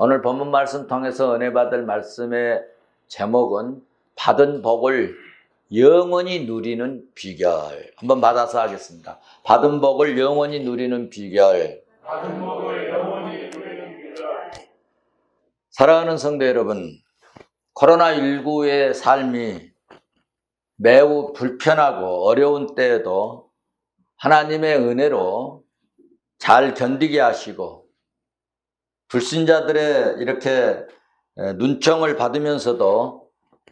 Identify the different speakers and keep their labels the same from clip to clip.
Speaker 1: 오늘 본문 말씀 통해서 은혜 받을 말씀의 제목은 받은 복을 영원히 누리는 비결. 한번 받아서 하겠습니다. 받은 복을 영원히 누리는 비결.
Speaker 2: 받은 복을 영원히 누리는 비결.
Speaker 1: 사랑하는 성도 여러분, 코로나19의 삶이 매우 불편하고 어려운 때에도 하나님의 은혜로 잘 견디게 하시고 불신자들의 이렇게 눈총을 받으면서도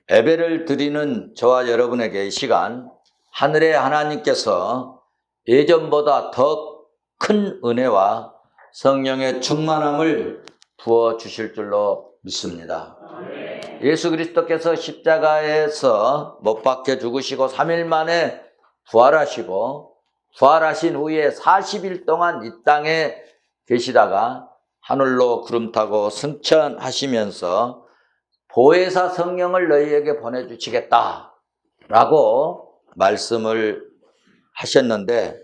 Speaker 1: 예배를 드리는 저와 여러분에게 이 시간 하늘의 하나님께서 예전보다 더 큰 은혜와 성령의 충만함을 부어주실 줄로 믿습니다. 예수 그리스도께서 십자가에서 못 박혀 죽으시고 3일 만에 부활하시고 부활하신 후에 40일 동안 이 땅에 계시다가 하늘로 구름 타고 승천하시면서 보혜사 성령을 너희에게 보내주시겠다라고 말씀을 하셨는데,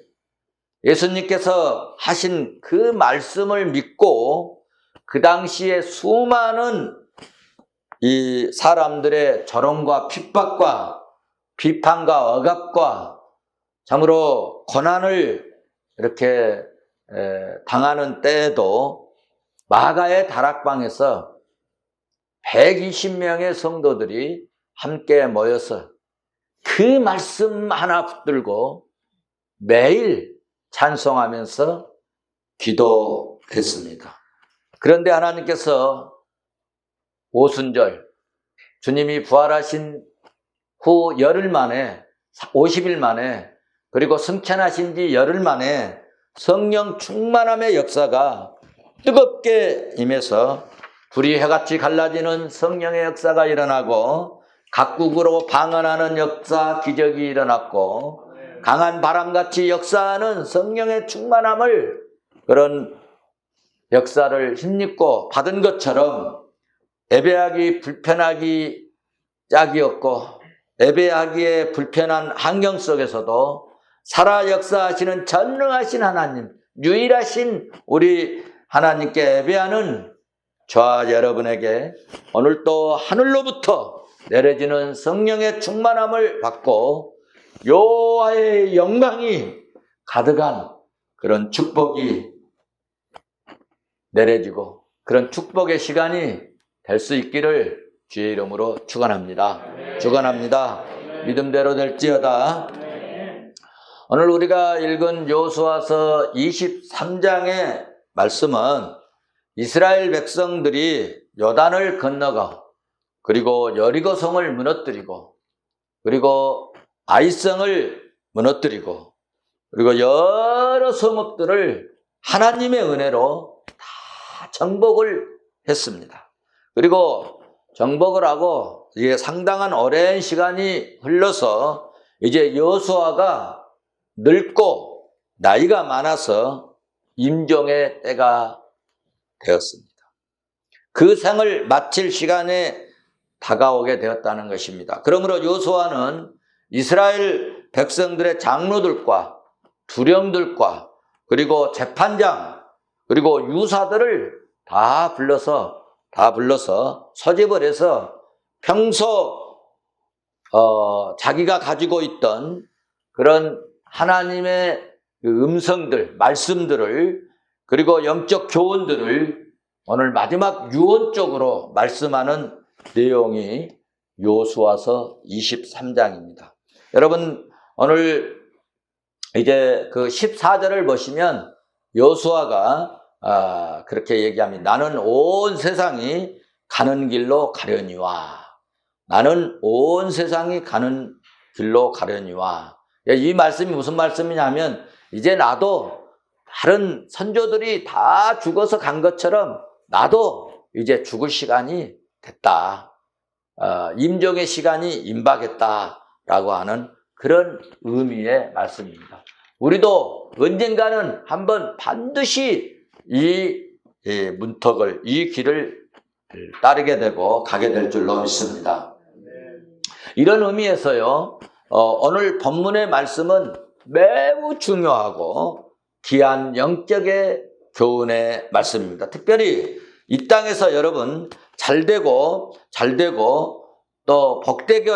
Speaker 1: 예수님께서 하신 그 말씀을 믿고 그 당시에 수많은 이 사람들의 조롱과 핍박과 비판과 억압과 참으로 고난을 이렇게 당하는 때에도 마가의 다락방에서 120명의 성도들이 함께 모여서 그 말씀 하나 붙들고 매일 찬송하면서 기도했습니다. 그런데 하나님께서 오순절, 주님이 부활하신 후 열흘 만에, 50일 만에, 그리고 승천하신 지 열흘 만에 성령 충만함의 역사가 뜨겁게 임해서 불이 해같이 갈라지는 성령의 역사가 일어나고 각국으로 방언하는 역사, 기적이 일어났고 강한 바람같이 역사하는 성령의 충만함을, 그런 역사를 힘입고 받은 것처럼 예배하기 불편하기 짝이 없고 예배하기에 불편한 환경 속에서도 살아 역사하시는 전능하신 하나님, 유일하신 우리 하나님께 예배하는 저와 여러분에게 오늘 또 하늘로부터 내려지는 성령의 충만함을 받고 여호와의 영광이 가득한 그런 축복이 내려지고 그런 축복의 시간이 될 수 있기를 주의 이름으로 축원합니다. 축원합니다. 믿음대로 될지어다. 오늘 우리가 읽은 여호수아서 23장의 말씀은 이스라엘 백성들이 요단을 건너가 그리고 여리고성을 무너뜨리고 그리고 아이성을 무너뜨리고 그리고 여러 성읍들을 하나님의 은혜로 다 정복을 했습니다. 그리고 정복을 하고 이게 상당한 오랜 시간이 흘러서 이제 여호수아가 늙고 나이가 많아서 임종의 때가 되었습니다. 그 생을 마칠 시간에 다가오게 되었다는 것입니다. 그러므로 여호수아는 이스라엘 백성들의 장로들과 두령들과 그리고 재판장 그리고 유사들을 다 불러서 소집을 해서 평소 자기가 가지고 있던 그런 하나님의 음성들, 말씀들을 그리고 영적 교훈들을 오늘 마지막 유언적으로 말씀하는 내용이 여호수아서 23장입니다. 여러분, 오늘 이제 그 14절을 보시면 여호수아가 그렇게 얘기합니다. 나는 온 세상이 가는 길로 가려니와. 나는 온 세상이 가는 길로 가려니와. 이 말씀이 무슨 말씀이냐면 이제 나도 다른 선조들이 다 죽어서 간 것처럼 나도 이제 죽을 시간이 됐다. 임종의 시간이 임박했다라고 하는 그런 의미의 말씀입니다. 우리도 언젠가는 한번 반드시 이 문턱을, 이 길을 따르게 되고 가게 될 줄로 믿습니다. 이런 의미에서요, 오늘 본문의 말씀은 매우 중요하고 귀한 영적의 교훈의 말씀입니다. 특별히 이 땅에서 여러분 잘되고 또 복되게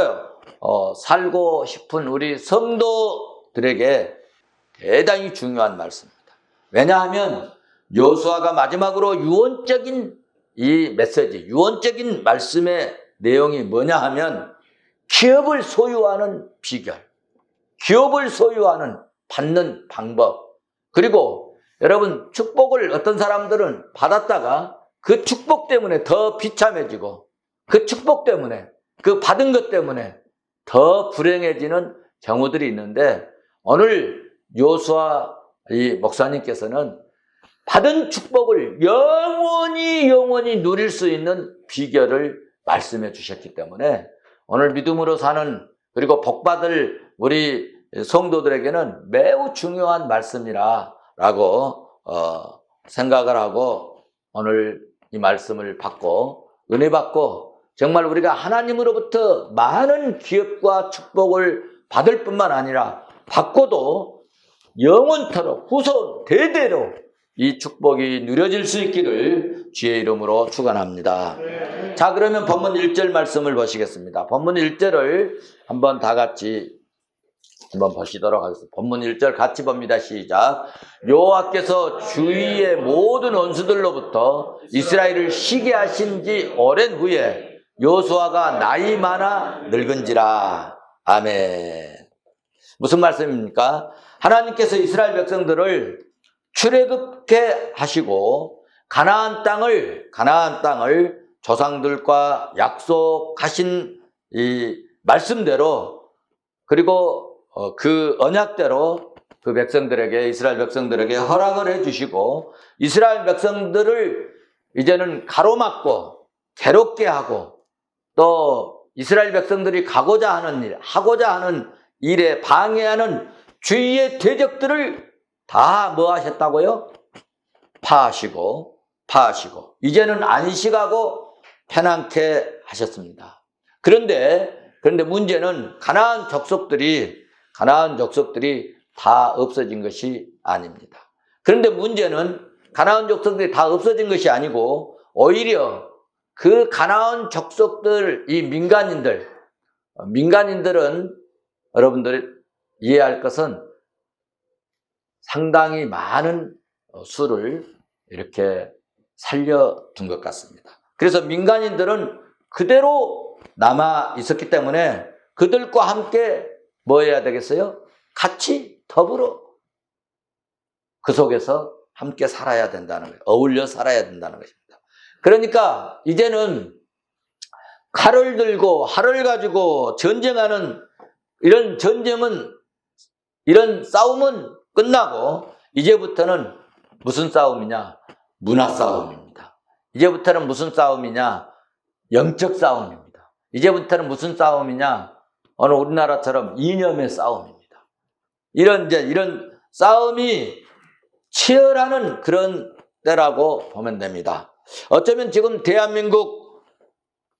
Speaker 1: 살고 싶은 우리 성도들에게 대단히 중요한 말씀입니다. 왜냐하면 여호수아가 마지막으로 유언적인 이 메시지, 유언적인 말씀의 내용이 뭐냐 하면 기업을 소유하는 비결, 기업을 소유하는 받는 방법, 그리고 여러분 축복을 어떤 사람들은 받았다가 그 축복 때문에 더 비참해지고 그 축복 때문에 그 받은 것 때문에 더 불행해지는 경우들이 있는데 오늘 여호수아 이 목사님께서는 받은 축복을 영원히 누릴 수 있는 비결을 말씀해 주셨기 때문에 오늘 믿음으로 사는 그리고 복받을 우리 성도들에게는 매우 중요한 말씀이라고 생각을 하고 오늘 이 말씀을 받고 은혜 받고 정말 우리가 하나님으로부터 많은 기업과 축복을 받을 뿐만 아니라 받고도 영원토록 후손 대대로 이 축복이 누려질 수 있기를 주의 이름으로 축원합니다. 자, 그러면 본문 1절 말씀을 보시겠습니다. 본문 1절을 한번 다 같이 한번 보시도록 하겠습니다. 본문 1절 같이 봅니다. 시작. 여호와께서 주위의 모든 원수들로부터 이스라엘을 쉬게 하신 지 오랜 후에 여호수아가 나이 많아 늙은지라. 아멘. 무슨 말씀입니까? 하나님께서 이스라엘 백성들을 출애굽게 하시고 가나안 땅을 조상들과 약속하신 이 말씀대로 그리고 그 언약대로 그 백성들에게 이스라엘 백성들에게 허락을 해주시고 이스라엘 백성들을 이제는 가로막고 괴롭게 하고 또 이스라엘 백성들이 하고자 하는 일에 방해하는 주위의 대적들을 다 뭐 하셨다고요? 파하시고 이제는 안식하고 편안케 하셨습니다. 그런데 문제는 가나안 족속들이 다 없어진 것이 아닙니다. 그런데 문제는 가나안 족속들이 다 없어진 것이 아니고 오히려 그 가나안 족속들 이 민간인들은 여러분들이 이해할 것은 상당히 많은 수를 이렇게 살려둔 것 같습니다. 그래서 민간인들은 그대로 남아 있었기 때문에 그들과 함께 뭐 해야 되겠어요? 같이 더불어 그 속에서 함께 살아야 된다는 거예요. 어울려 살아야 된다는 것입니다. 그러니까 이제는 칼을 들고 활을 가지고 전쟁하는 이런 싸움은 끝나고 이제부터는 무슨 싸움이냐? 문화 싸움입니다. 이제부터는 무슨 싸움이냐? 영적 싸움입니다. 이제부터는 무슨 싸움이냐? 어느 우리나라처럼 이념의 싸움입니다. 이런 싸움이 치열하는 그런 때라고 보면 됩니다. 어쩌면 지금 대한민국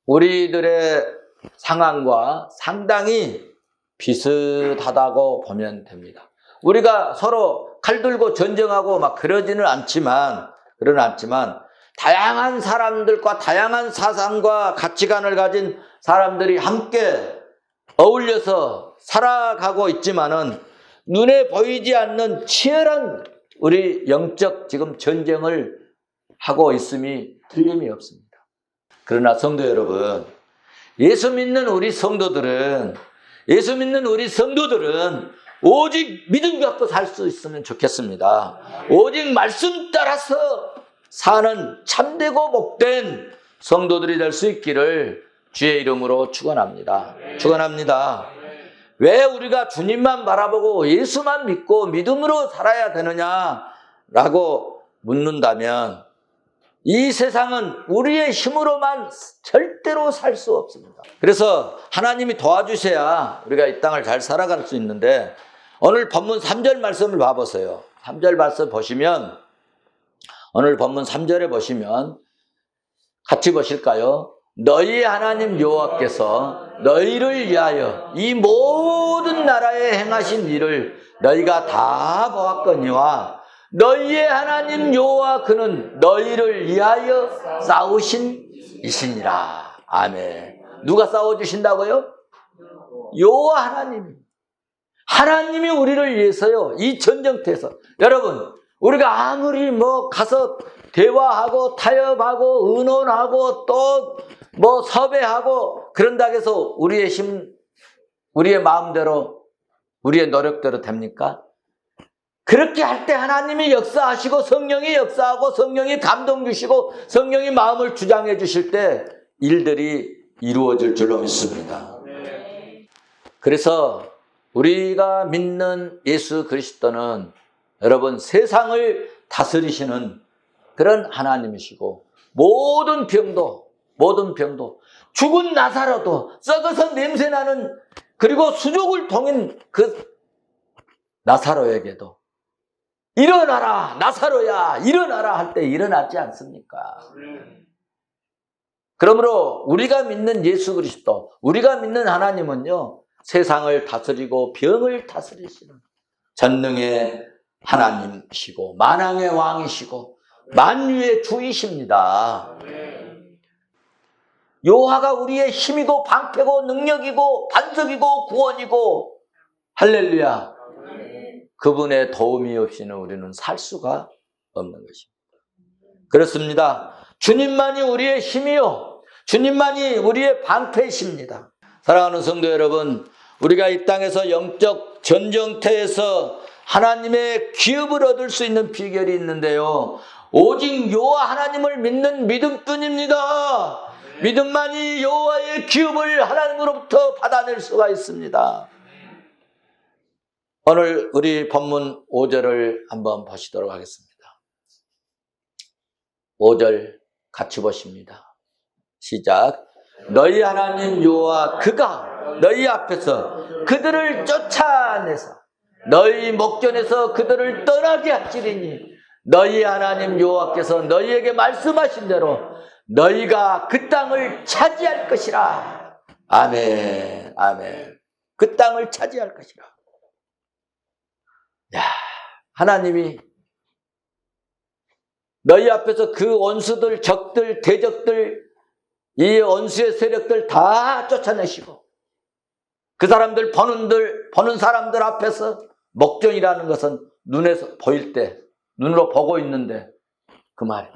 Speaker 1: 우리들의 상황과 상당히 비슷하다고 보면 됩니다. 우리가 서로 칼 들고 전쟁하고 막 그러지는 않지만 다양한 사람들과 다양한 사상과 가치관을 가진 사람들이 함께 어울려서 살아가고 있지만은 눈에 보이지 않는 치열한 우리 영적 지금 전쟁을 하고 있음이 틀림이 없습니다. 그러나 성도 여러분, 예수 믿는 우리 성도들은 오직 믿음 갖고 살 수 있으면 좋겠습니다. 오직 말씀 따라서 사는 참되고 복된 성도들이 될 수 있기를 주의 이름으로 축원합니다. 왜 우리가 주님만 바라보고 예수만 믿고 믿음으로 살아야 되느냐라고 묻는다면 이 세상은 우리의 힘으로만 절대로 살 수 없습니다. 그래서 하나님이 도와주셔야 우리가 이 땅을 잘 살아갈 수 있는데 오늘 본문 3절 말씀을 봐보세요. 3절 말씀 보시면 오늘 본문 3절에 보시면 같이 보실까요? 너희 하나님 여호와께서 너희를 위하여 이 모든 나라에 행하신 일을 너희가 다 보았거니와 너희의 하나님 여호와 그는 너희를 위하여 싸우신 이시니라. 아멘. 누가 싸워주신다고요? 여호와 하나님이. 하나님이 우리를 위해서요, 이 전쟁터에서. 여러분, 우리가 아무리 가서 대화하고 타협하고 의논하고 또 섭외하고 그런다고 해서 우리의 힘, 우리의 마음대로, 우리의 노력대로 됩니까? 그렇게 할 때 하나님이 역사하시고 성령이 역사하고 성령이 감동 주시고 성령이 마음을 주장해 주실 때 일들이 이루어질 줄로 믿습니다. 그래서 우리가 믿는 예수 그리스도는 여러분 세상을 다스리시는 그런 하나님이시고 모든 병도 죽은 나사로도 썩어서 냄새나는 그리고 수족을 통인 그 나사로에게도 일어나라 나사로야 일어나라 할 때 일어나지 않습니까? 그러므로 우리가 믿는 예수 그리스도, 우리가 믿는 하나님은요, 세상을 다스리고 병을 다스리시는 전능의 하나님이시고 만왕의 왕이시고 만유의 주이십니다. 여호와가 우리의 힘이고 방패고 능력이고 반석이고 구원이고 할렐루야. 그분의 도움이 없이는 우리는 살 수가 없는 것입니다. 그렇습니다. 주님만이 우리의 힘이요, 주님만이 우리의 방패이십니다. 사랑하는 성도 여러분, 우리가 이 땅에서 영적 전쟁터에서 하나님의 기업을 얻을 수 있는 비결이 있는데요, 오직 여호와 하나님을 믿는 믿음뿐입니다. 믿음만이 여호와의 기업을 하나님으로부터 받아낼 수가 있습니다. 오늘 우리 본문 5절을 한번 보시도록 하겠습니다. 5절 같이 보십니다. 시작. 너희 하나님 여호와 그가 너희 앞에서 그들을 쫓아내서 너희 목전에서 그들을 떠나게 하시리니 너희 하나님 여호와께서 너희에게 말씀하신 대로 너희가 그 땅을 차지할 것이라. 아멘. 아멘. 그 땅을 차지할 것이라. 야, 하나님이 너희 앞에서 그 원수들, 적들, 대적들, 이 원수의 세력들 다 쫓아내시고 그 사람들 보는 사람들 앞에서 목전이라는 것은 눈에서 보일 때, 눈으로 보고 있는데 그 말이에요.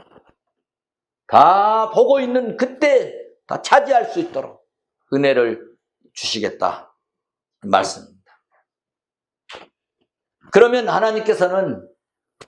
Speaker 1: 다 보고 있는 그때 다 차지할 수 있도록 은혜를 주시겠다 말씀입니다. 그러면 하나님께서는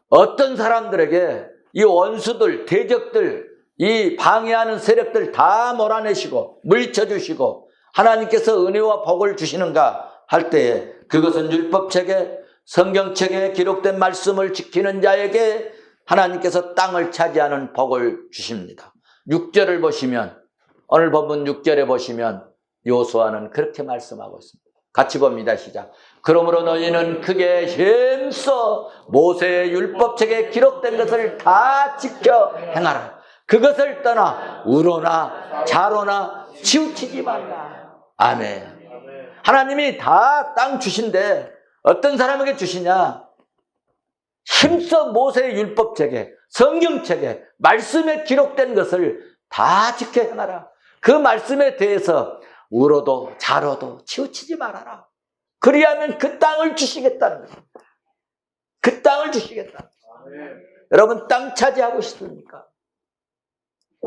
Speaker 1: 어떤 사람들에게 이 원수들, 대적들, 이 방해하는 세력들 다 몰아내시고 물리쳐주시고 하나님께서 은혜와 복을 주시는가 할 때에 그것은 율법책에 성경책에 기록된 말씀을 지키는 자에게 하나님께서 땅을 차지하는 복을 주십니다. 6절을 보시면, 오늘 본문 6절에 보시면 여호수아는 그렇게 말씀하고 있습니다. 같이 봅니다. 시작. 그러므로 너희는 크게 힘써 모세의 율법책에 기록된 것을 다 지켜 행하라. 그것을 떠나 우로나 자로나 치우치지 말라. 아멘. 하나님이 다 땅 주신데 어떤 사람에게 주시냐? 힘써 모세의 율법책에 성경책에 말씀에 기록된 것을 다 지켜 행하라. 그 말씀에 대해서 우로도 자로도 치우치지 말아라. 그리하면 그 땅을 주시겠다는 것입니다. 그 땅을 주시겠다. 여러분 땅 차지하고 싶습니까?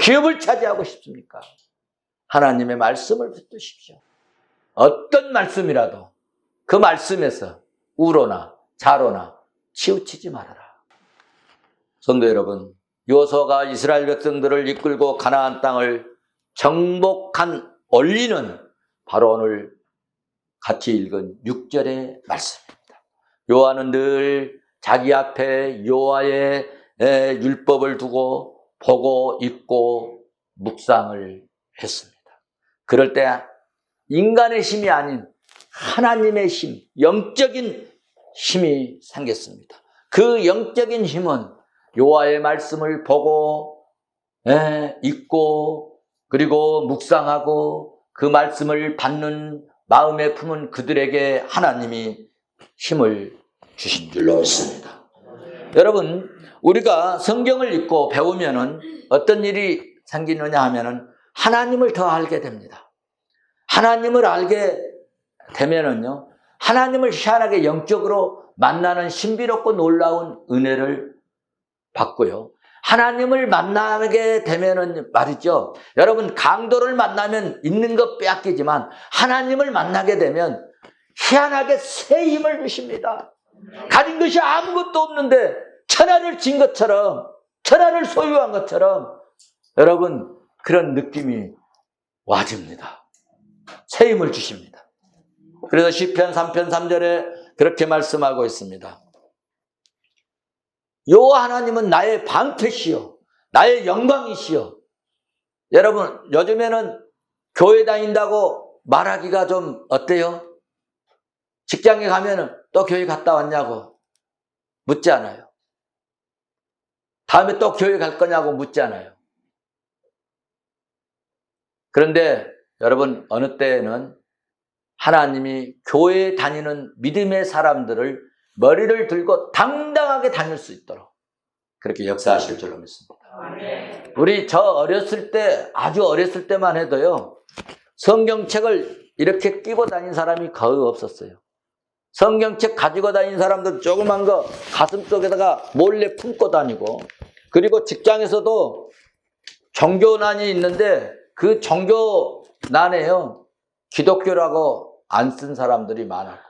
Speaker 1: 기업을 차지하고 싶습니까? 하나님의 말씀을 붙드십시오. 어떤 말씀이라도 그 말씀에서 우로나 자로나 치우치지 말아라. 성도 여러분, 여호수아가 이스라엘 백성들을 이끌고 가나안 땅을 정복한 원리는 바로 오늘 같이 읽은 6절의 말씀입니다. 여호와는 늘 자기 앞에 여호와의 율법을 두고 보고 읽고 묵상을 했습니다. 그럴 때 인간의 힘이 아닌 하나님의 힘, 영적인 힘이 생겼습니다. 그 영적인 힘은 여호와의 말씀을 보고 읽고 그리고 묵상하고 그 말씀을 받는 마음에 품은 그들에게 하나님이 힘을 주신 줄로 믿습니다. 여러분, 우리가 성경을 읽고 배우면은 어떤 일이 생기느냐 하면은 하나님을 더 알게 됩니다. 하나님을 알게 되면은요, 하나님을 희한하게 영적으로 만나는 신비롭고 놀라운 은혜를 받고요. 하나님을 만나게 되면은 말이죠. 여러분, 강도를 만나면 있는 것 빼앗기지만 하나님을 만나게 되면 희한하게 새 힘을 주십니다. 가진 것이 아무것도 없는데 천하를 진 것처럼, 천하를 소유한 것처럼 여러분, 그런 느낌이 와집니다. 새 힘을 주십니다. 그래서 시편 3편 3절에 그렇게 말씀하고 있습니다. 여호와 하나님은 나의 방패시요 나의 영광이시요. 여러분, 요즘에는 교회 다닌다고 말하기가 좀 어때요? 직장에 가면은 또 교회 갔다 왔냐고 묻지 않아요. 다음에 또 교회 갈 거냐고 묻지 않아요. 그런데 여러분, 어느 때에는 하나님이 교회에 다니는 믿음의 사람들을 머리를 들고 당당하게 다닐 수 있도록 그렇게 역사하실 줄로 믿습니다. 우리 저 어렸을 때, 아주 어렸을 때만 해도요, 성경책을 이렇게 끼고 다닌 사람이 거의 없었어요. 성경책 가지고 다니는 사람들 조그만 거 가슴 속에다가 몰래 품고 다니고, 그리고 직장에서도 종교난이 있는데 그 종교난에요, 기독교라고 안 쓴 사람들이 많았고,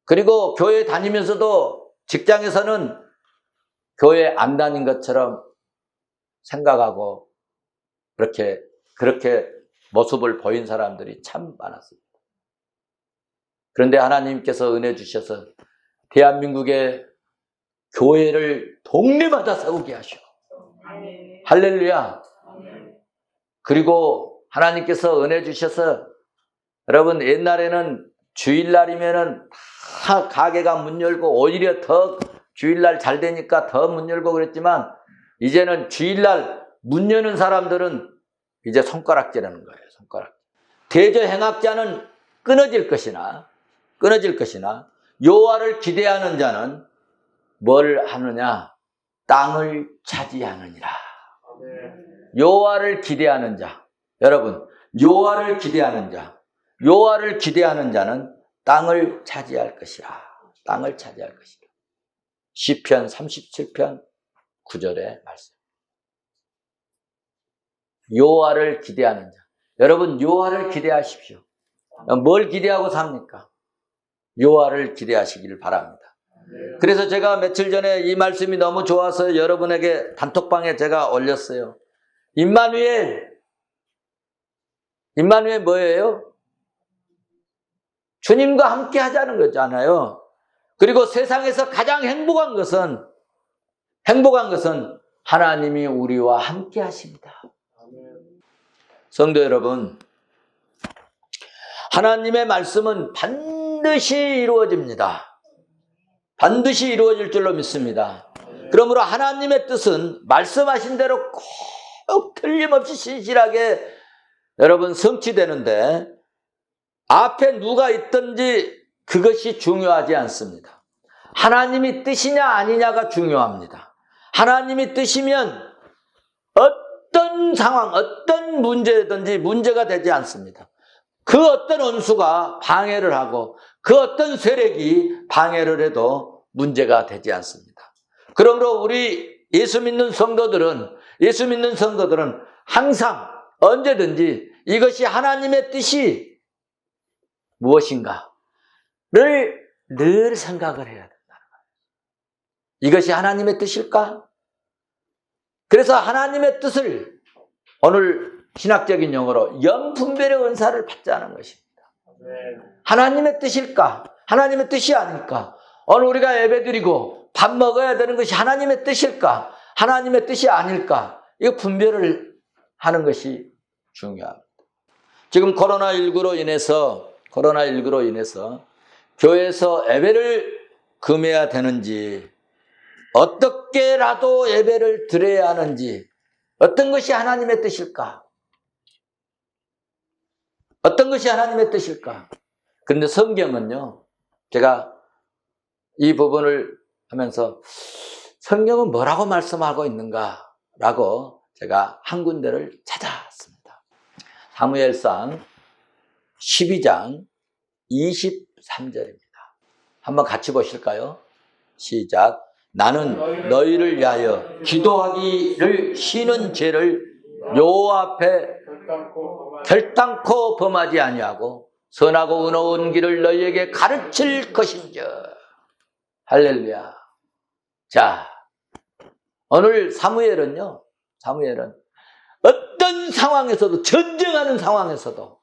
Speaker 1: 그리고 교회 다니면서도 직장에서는 교회 안 다닌 것처럼 생각하고 그렇게 모습을 보인 사람들이 참 많았습니다. 그런데 하나님께서 은혜 주셔서 대한민국의 교회를 동네마다 세우게 하셔. 할렐루야. 그리고 하나님께서 은혜 주셔서 여러분, 옛날에는 주일날이면은 다 가게가 문 열고 오히려 더 주일날 잘 되니까 더 문 열고 그랬지만 이제는 주일날 문 여는 사람들은 이제 손가락질하는 거예요. 손가락. 대저행악자는 끊어질 것이나 여호와를 기대하는 자는 뭘 하느냐? 땅을 차지하느니라. 여호와를 기대하는 자, 여러분, 여호와를 기대하는 자는 땅을 차지할 것이라. 땅을 차지할 것이라. 시편 37편 9절의 말씀. 여호와를 기대하는 자. 여러분, 여호와를 기대하십시오. 뭘 기대하고 삽니까? 여호와를 기대하시기를 바랍니다. 그래서 제가 며칠 전에 이 말씀이 너무 좋아서 여러분에게 단톡방에 제가 올렸어요. 임마누엘 뭐예요? 주님과 함께 하자는 거잖아요. 그리고 세상에서 가장 행복한 것은 하나님이 우리와 함께 하십니다. 성도 여러분, 하나님의 말씀은 반드시 이루어집니다. 반드시 이루어질 줄로 믿습니다. 그러므로 하나님의 뜻은 말씀하신 대로 꼭 틀림없이 신실하게 여러분 성취되는데, 앞에 누가 있든지 그것이 중요하지 않습니다. 하나님이 뜻이냐 아니냐가 중요합니다. 하나님이 뜻이면 어떤 상황, 어떤 문제든지 문제가 되지 않습니다. 그 어떤 원수가 방해를 하고 그 어떤 세력이 방해를 해도 문제가 되지 않습니다. 그러므로 우리 예수 믿는 성도들은 항상 언제든지 이것이 하나님의 뜻이 무엇인가를 늘 생각을 해야 된다는 거예요. 이것이 하나님의 뜻일까? 그래서 하나님의 뜻을 오늘 신학적인 용어로 영분별의 은사를 받자는 것입니다. 하나님의 뜻일까? 하나님의 뜻이 아닐까? 오늘 우리가 예배드리고 밥 먹어야 되는 것이 하나님의 뜻일까? 하나님의 뜻이 아닐까? 이거 분별을 하는 것이 중요합니다. 지금 코로나19로 인해서 교회에서 예배를 금해야 되는지, 어떻게라도 예배를 드려야 하는지, 어떤 것이 하나님의 뜻일까? 어떤 것이 하나님의 뜻일까? 그런데 성경은요, 제가 이 부분을 하면서 성경은 뭐라고 말씀하고 있는가라고 제가 한 군데를 찾아왔습니다. 사무엘상 12장 23절입니다. 한번 같이 보실까요? 시작. 나는 너희를 위하여 기도하기를 쉬는 죄를 여호와 앞에 결단코 범하지 아니하고 선하고 의로운 길을 너희에게 가르칠 것인즉. 할렐루야. 자, 오늘 사무엘은 어떤 상황에서도, 전쟁하는 상황에서도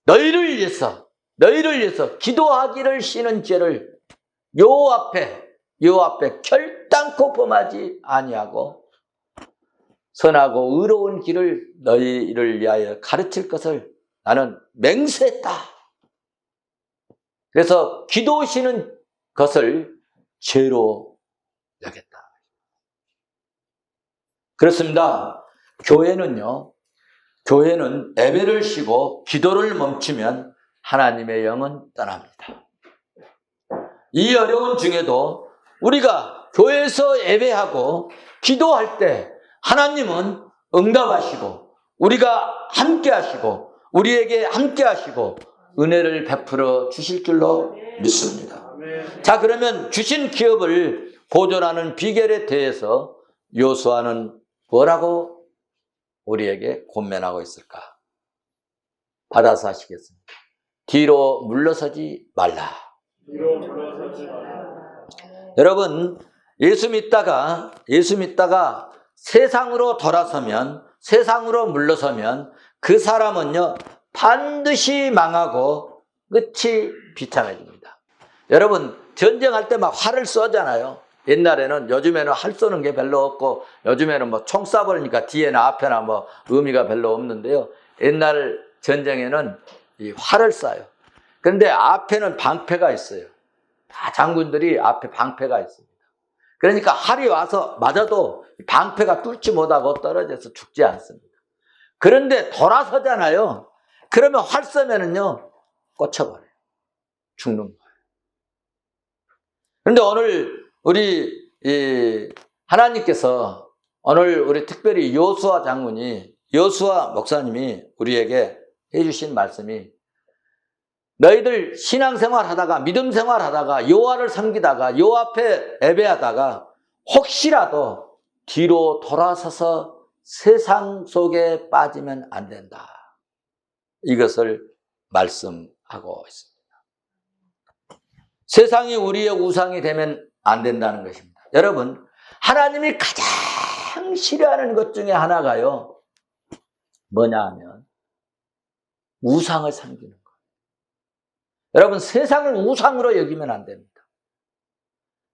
Speaker 1: 너희를 위해서 기도하기를 쉬는 죄를 여호와 앞에 결단코 범하지 아니하고 선하고 의로운 길을 너희를 위하여 가르칠 것을 나는 맹세했다. 그래서 기도하시는 것을 죄로 여겼다. 그렇습니다. 교회는 예배를 쉬고 기도를 멈추면 하나님의 영은 떠납니다. 이 어려운 중에도 우리가 교회에서 예배하고 기도할 때 하나님은 응답하시고 우리가 함께 하시고 우리에게 함께 하시고 은혜를 베풀어 주실 줄로 믿습니다. 자, 그러면 주신 기업을 보존하는 비결에 대해서 요수아는 뭐라고 우리에게 권면하고 있을까? 받아서 하시겠습니다. 뒤로 물러서지 말라. 여러분, 예수 믿다가 세상으로 돌아서면, 세상으로 물러서면 그 사람은요 반드시 망하고 끝이 비참해집니다. 여러분, 전쟁할 때 막 활을 쏘잖아요. 옛날에는, 요즘에는 활 쏘는 게 별로 없고 요즘에는 뭐 총 쏴버리니까 뒤에나 앞에나 뭐 의미가 별로 없는데요. 옛날 전쟁에는 이 활을 쏴요. 그런데 앞에는 방패가 있어요. 다 장군들이 앞에 방패가 있습니다. 그러니까 활이 와서 맞아도 방패가 뚫지 못하고 떨어져서 죽지 않습니다. 그런데 돌아서잖아요. 그러면 활 쏘면은요 꽂혀버려요. 죽는 거예요. 그런데 오늘 우리 하나님께서 오늘 우리 특별히 요수아 목사님이 우리에게 해주신 말씀이, 너희들 신앙생활 하다가, 믿음 생활 하다가, 여호와를 섬기다가, 여호와 앞에 예배하다가 혹시라도 뒤로 돌아서서 세상 속에 빠지면 안 된다. 이것을 말씀하고 있습니다. 세상이 우리의 우상이 되면 안 된다는 것입니다. 여러분, 하나님이 가장 싫어하는 것 중에 하나가요, 뭐냐 하면 우상을 섬기는 거예요. 여러분, 세상을 우상으로 여기면 안 됩니다.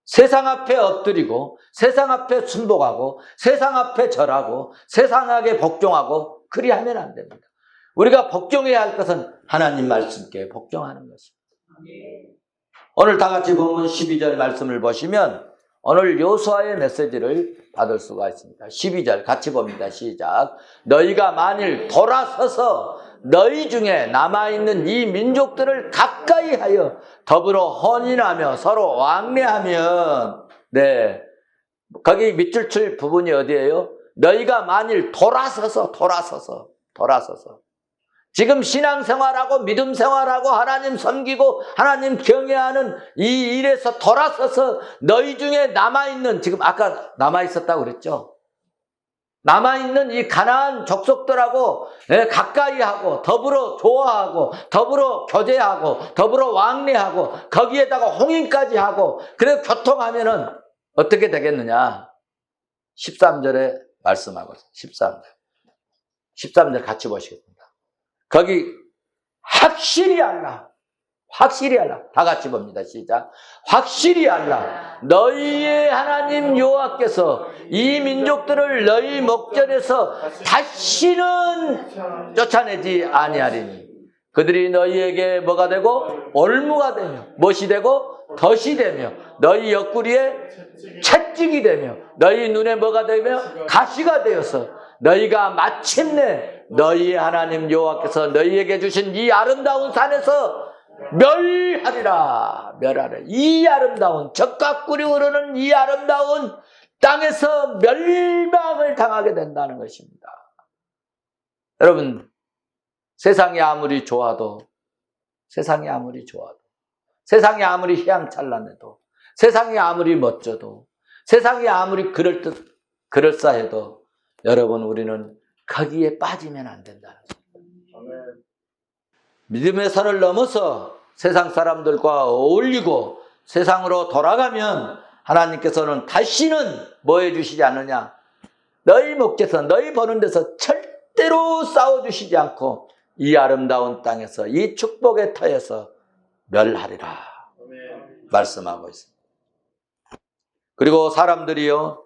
Speaker 1: 세상 앞에 엎드리고, 세상 앞에 순복하고, 세상 앞에 절하고, 세상에게 복종하고, 그리 하면 안 됩니다. 우리가 복종해야 할 것은 하나님 말씀께 복종하는 것입니다. 오늘 다 같이 본문 12절 말씀을 보시면 오늘 요수아의 메시지를 받을 수가 있습니다. 12절 같이 봅니다. 시작. 너희가 만일 돌아서서 너희 중에 남아있는 이 민족들을 가까이 하여 더불어 혼인하며 서로 왕래하면, 네, 거기 밑줄 칠 부분이 어디예요? 너희가 만일 돌아서서 지금 신앙생활하고 믿음 생활하고 하나님 섬기고 하나님 경외하는 이 일에서 돌아서서 너희 중에 남아있는, 지금 아까 남아있었다고 그랬죠? 남아있는 이 가나안 족속들하고 가까이 하고 더불어 좋아하고 더불어 교제하고 더불어 왕래하고 거기에다가 홍인까지 하고 그래서 교통하면은 어떻게 되겠느냐? 13절에 말씀하고 있어요. 13절 같이 보시겠습니다. 거기 확실히 알라. 다 같이 봅니다. 시작. 확실히 알라. 너희의 하나님 여호와께서 이 민족들을 너희 목전에서 다시는 쫓아내지 아니하리니 그들이 너희에게 뭐가 되고 올무가 되며 못이 되고 덫이 되며 너희 옆구리에 채찍이 되며 너희 눈에 뭐가 되며 가시가 되어서 너희가 마침내 너희의 하나님 여호와께서 너희에게 주신 이 아름다운 산에서 멸하리라. 멸하리라. 이 아름다운 적과 꿀이 흐르는 이 아름다운 땅에서 멸망을 당하게 된다는 것입니다. 여러분, 세상이 아무리 좋아도, 세상이 아무리 세상이 아무리 휘황찬란해도, 세상이 아무리 멋져도, 세상이 아무리 그럴싸해도 여러분, 우리는 거기에 빠지면 안 된다는 거예요. 믿음의 선을 넘어서 세상 사람들과 어울리고 세상으로 돌아가면 하나님께서는 다시는 뭐 해주시지 않느냐? 너희 목재서 너희 버는 데서 절대로 싸워주시지 않고 이 아름다운 땅에서 이 축복의 터에서 멸하리라 말씀하고 있습니다. 그리고 사람들이요,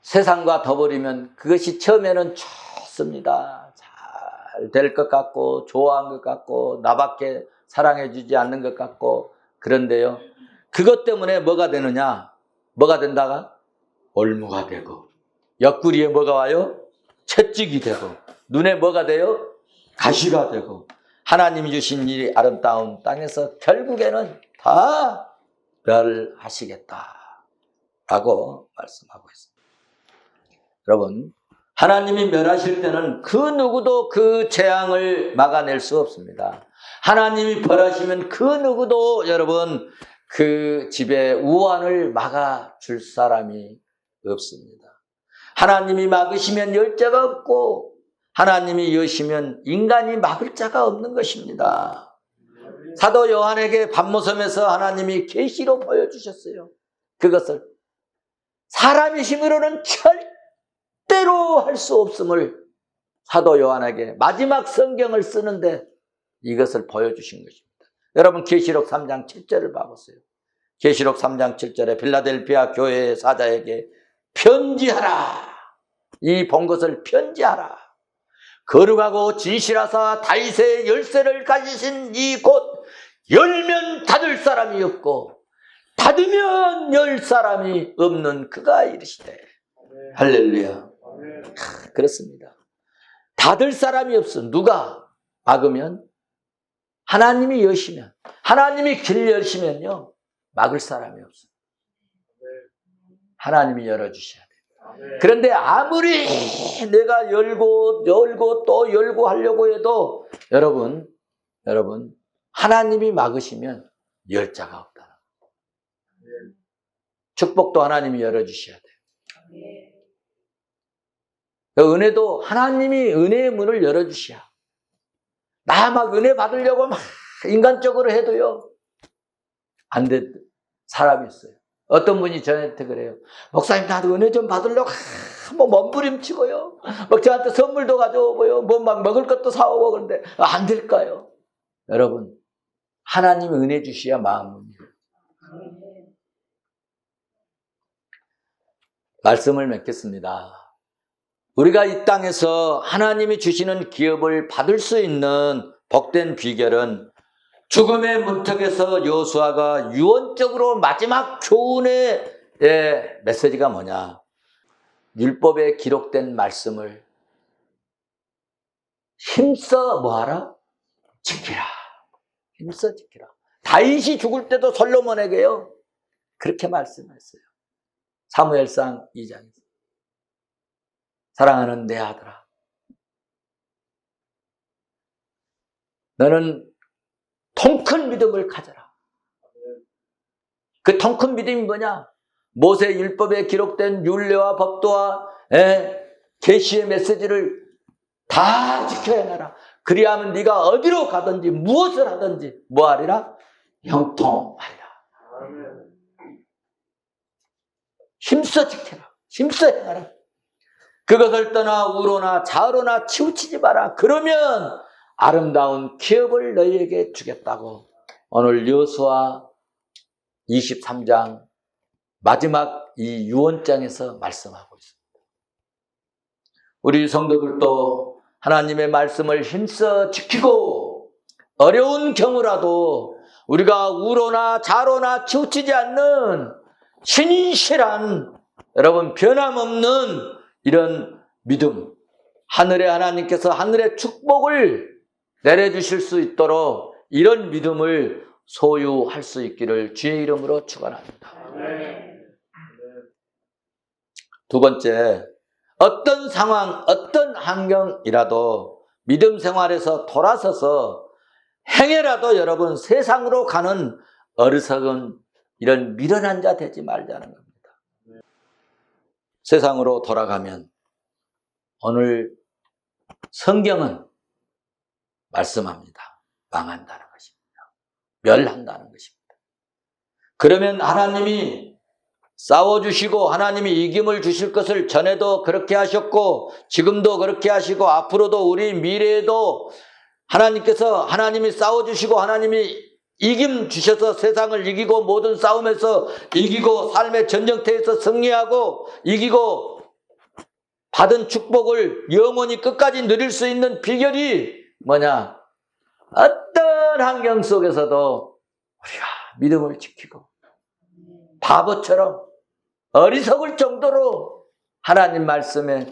Speaker 1: 세상과 더불이면 그것이 처음에는 좋습니다. 잘 될 것 같고 좋아한 것 같고 나밖에 사랑해 주지 않는 것 같고, 그런데요, 그것 때문에 뭐가 되느냐? 뭐가 된다가? 올무가 되고, 옆구리에 뭐가 와요? 채찍이 되고, 눈에 뭐가 돼요? 가시가 되고, 하나님이 주신 이 아름다운 땅에서 결국에는 다 멸하시겠다라고 말씀하고 있습니다. 여러분, 하나님이 멸하실 때는 그 누구도 그 재앙을 막아낼 수 없습니다. 하나님이 벌하시면 그 누구도 여러분 그 집의 우환을 막아줄 사람이 없습니다. 하나님이 막으시면 열 자가 없고 하나님이 여시면 인간이 막을 자가 없는 것입니다. 사도 요한에게 밤모섬에서 하나님이 계시로 보여주셨어요. 그것을 사람의 힘으로는 절대로 할 수 없음을 사도 요한에게 마지막 성경을 쓰는데 이것을 보여주신 것입니다. 여러분, 계시록 3장 7절을 봐보세요. 계시록 3장 7절에 필라델피아 교회의 사자에게 편지하라. 이 본 것을 편지하라. 거룩하고 진실하사 다윗의 열쇠를 가지신 이 곳 열면 닫을 사람이 없고 닫으면 열 사람이 없는 그가 이르시되. 할렐루야. 그렇습니다. 닫을 사람이 없어. 누가 막으면? 하나님이 여시면, 하나님이 길 여시면요, 막을 사람이 없어. 하나님이 열어주셔야 돼요. 그런데 아무리 내가 열고 또 열고 하려고 해도 여러분 하나님이 막으시면 열 자가 없다. 축복도 하나님이 열어주셔야 돼요. 은혜도 하나님이 은혜의 문을 열어주셔야. 나 막 은혜 받으려고 막 인간적으로 해도요, 안 돼. 사람이 있어요. 어떤 분이 저한테 그래요. 목사님, 나도 은혜 좀 받으려고 뭐 몸부림치고요, 막 저한테 선물도 가져오고요, 뭐 막 먹을 것도 사오고, 그런데 안 될까요? 여러분, 하나님이 은혜 주셔야 마음입니다. 말씀을 맺겠습니다. 우리가 이 땅에서 하나님이 주시는 기업을 받을 수 있는 복된 비결은 죽음의 문턱에서 여호수아가 유언적으로 마지막 교훈의 메시지가 뭐냐? 율법에 기록된 말씀을 힘써 뭐하라? 지키라. 힘써 지키라. 다윗이 죽을 때도 솔로몬에게요, 그렇게 말씀했어요. 사무엘상 2장에서. 사랑하는 내 아들아, 너는 통 큰 믿음을 가져라. 그 통 큰 믿음이 뭐냐? 모세 율법에 기록된 율례와 법도와 계시의 메시지를 다 지켜야 해라. 그리하면 네가 어디로 가든지 무엇을 하든지 뭐하리라? 형통하리라. 힘써 지켜라. 힘써 행하라. 그것을 떠나 우로나 좌로나 치우치지 마라. 그러면 아름다운 기업을 너희에게 주겠다고 오늘 여호수아 23장 마지막 이 유언장에서 말씀하고 있습니다. 우리 성도들도 하나님의 말씀을 힘써 지키고 어려운 경우라도 우리가 우로나 좌로나 치우치지 않는 신실한, 여러분, 변함없는 이런 믿음, 하늘의 하나님께서 하늘의 축복을 내려주실 수 있도록 이런 믿음을 소유할 수 있기를 주의 이름으로 축원합니다. 두 번째, 어떤 상황, 어떤 환경이라도 믿음 생활에서 돌아서서 행여라도 여러분 세상으로 가는 어리석은 이런 미련한 자 되지 말자는 겁니다. 세상으로 돌아가면 오늘 성경은 말씀합니다. 망한다는 것입니다. 멸한다는 것입니다. 그러면 하나님이 싸워주시고 하나님이 이김을 주실 것을 전에도 그렇게 하셨고 지금도 그렇게 하시고 앞으로도 우리 미래에도 하나님이 싸워주시고 하나님이 이김 주셔서 세상을 이기고 모든 싸움에서 이기고 삶의 전쟁터에서 승리하고 이기고 받은 축복을 영원히 끝까지 누릴 수 있는 비결이 뭐냐? 어떤 환경 속에서도 우리가 믿음을 지키고 바보처럼 어리석을 정도로 하나님 말씀에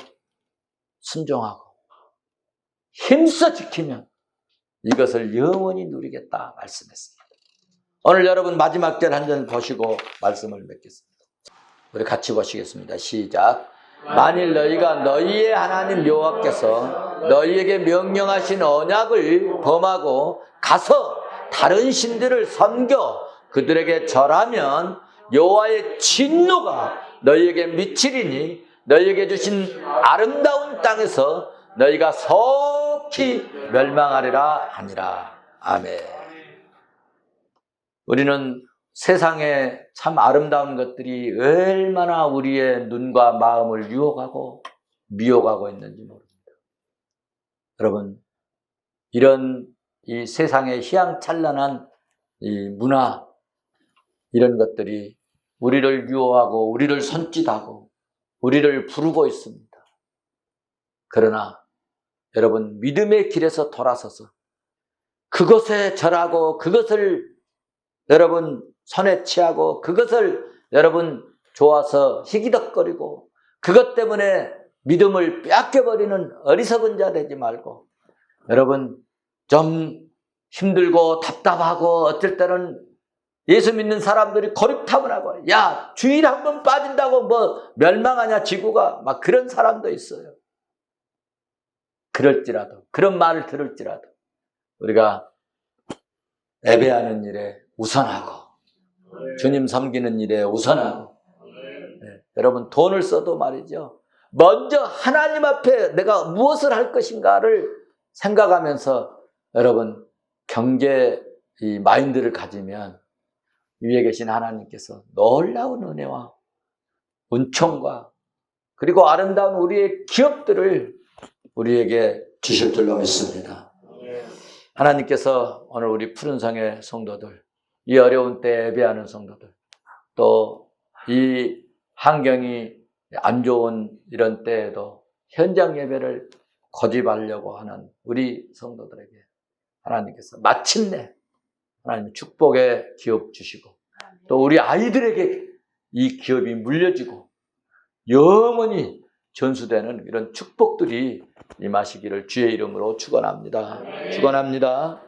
Speaker 1: 순종하고 힘써 지키면 이것을 영원히 누리겠다 말씀했습니다. 오늘 여러분 마지막 절 한 절 보시고 말씀을 맺겠습니다. 우리 같이 보시겠습니다. 시작. 만일 너희가 너희의 하나님 여호와께서 너희에게 명령하신 언약을 범하고 가서 다른 신들을 섬겨 그들에게 절하면 여호와의 진노가 너희에게 미치리니 너희에게 주신 아름다운 땅에서 너희가 속히 멸망하리라 하니라. 아멘. 우리는 세상에 참 아름다운 것들이 얼마나 우리의 눈과 마음을 유혹하고 미혹하고 있는지 모릅니다. 여러분, 이런 이 세상의 희망찬란한 이 문화, 이런 것들이 우리를 유혹하고 우리를 손짓하고 우리를 부르고 있습니다. 그러나 여러분, 믿음의 길에서 돌아서서 그것에 절하고 그것을 여러분 손에 취하고 그것을 여러분 좋아서 희기덕거리고 그것 때문에 믿음을 빼앗겨버리는 어리석은 자 되지 말고 여러분 좀 힘들고 답답하고 어쩔 때는 예수 믿는 사람들이 고립탐을 하고 야 주일 한 번 빠진다고 뭐 멸망하냐 지구가 막 그런 사람도 있어요. 그럴지라도 그런 말을 들을지라도 우리가 예배하는 일에 우선하고 주님 섬기는 일에 우선하고 여러분 돈을 써도 말이죠. 먼저 하나님 앞에 내가 무엇을 할 것인가를 생각하면서 여러분 경제 이 마인드를 가지면 위에 계신 하나님께서 놀라운 은혜와 은총과 그리고 아름다운 우리의 기업들을 우리에게 주실 줄로 믿습니다. 하나님께서 오늘 우리 푸른성의 성도들, 이 어려운 때 예배하는 성도들, 또 이 환경이 안 좋은 이런 때에도 현장 예배를 고집하려고 하는 우리 성도들에게 하나님께서 마침내 하나님 축복의 기업 주시고 또 우리 아이들에게 이 기업이 물려지고 영원히 전수되는 이런 축복들이 임하시기를 주의 이름으로 축원합니다. 축원합니다.